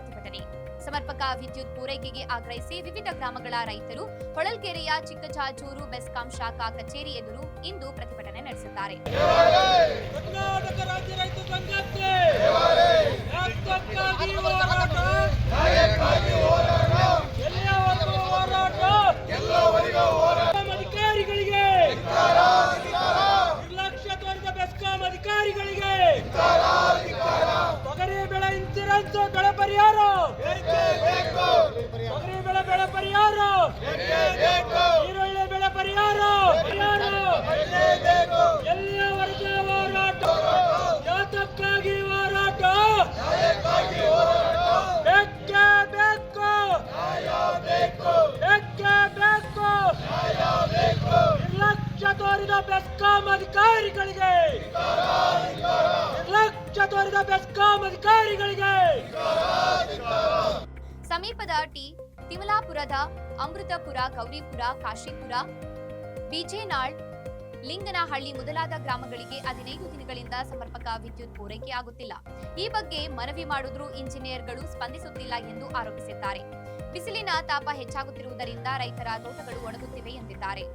ಪ್ರತಿಭಟನೆ. ಸಮರ್ಪಕ ವಿದ್ಯುತ್ ಪೂರೈಕೆಗೆ ಆಗ್ರಹಿಸಿ ವಿವಿಧ ಗ್ರಾಮಗಳ ರೈತರು ಹೊಳಲ್ಕೆರೆಯ ಚಿಕ್ಕಚಾಚೂರು ಬೆಸ್ಕಾಂ ಶಾಖಾ ಕಚೇರಿ ಎದುರು ಇಂದು ಪ್ರತಿಭಟನೆ ನಡೆಸಿದ್ದಾರೆ. ಕರ್ನಾಟಕ ರಾಜ್ಯ ರೈತ ಸಂಘಕ್ಕೆ ನ್ಯಾಯಕ್ಕಾಗಿ ಹೋರಾಟ, ಎಲ್ಲಿಯವರೆಗೂ ಹೋರಾಟ, ಅಧಿಕಾರಿಗಳಿಗೆ ನಿರ್ಲಕ್ಷ್ಯ ತೋರಿದ ಬೆಸ್ಕಾಂ ಅಧಿಕಾರಿಗಳಿಗೆ ತೊಗರಿ ಬೆಳೆ ಇನ್ಸೂರೆನ್ಸ್ ಬೆಳೆ ಪರಿಹಾರ, ತೊಗರಿ ಬೆಳೆ ಪರಿಹಾರ, ಈರುಳ್ಳಿ ಬೆಳೆ ಪರಿಹಾರ, ಎಲ್ಲಿಯವರೆಗೆ ಹೋರಾಟ, ಯಾತಕ್ಕಾಗಿ ಹೋರಾಟ, ಬೇಕೇ ಬೇಕು, ಬೇಕೇ ಬೇಕು, ನಿರ್ಲಕ್ಷ್ಯ ತೋರಿದ ಬೆಸ್ಕಾಂ ಅಧಿಕಾರಿಗಳಿಗೆ, ನಿರ್ಲಕ್ಷ್ಯ ತೋರಿದ ಬೆಸ್ಕಾಂ ಅಧಿಕಾರಿಗಳಿಗೆ. ಸಮೀಪದ ತಿಮಲಾಪುರದ ಅಮೃತಪುರ, ಗೌರಿಪುರ, ಕಾಶಿಪುರ, ಬಿಜೆನಾಳ್, ಲಿಂಗನಹಳ್ಳಿ ಮೊದಲಾದ ಗ್ರಾಮಗಳಿಗೆ 15 ದಿನಗಳಿಂದ ಸಮರ್ಪಕ ವಿದ್ಯುತ್ ಪೂರೈಕೆ ಆಗುತ್ತಿಲ್ಲ. ಈ ಬಗ್ಗೆ ಮನವಿ ಮಾಡಿದ್ರೂ ಇಂಜಿನಿಯರ್ಗಳು ಸ್ಪಂದಿಸುತ್ತಿಲ್ಲ ಎಂದು ಆರೋಪಿಸಿದ್ದಾರೆ. ಬಿಸಿಲಿನ ತಾಪ ಹೆಚ್ಚಾಗುತ್ತಿರುವುದರಿಂದ ರೈತರ ತೋಟಗಳು ಒಣಗುತ್ತಿವೆ ಎಂದಿದ್ದಾರೆ.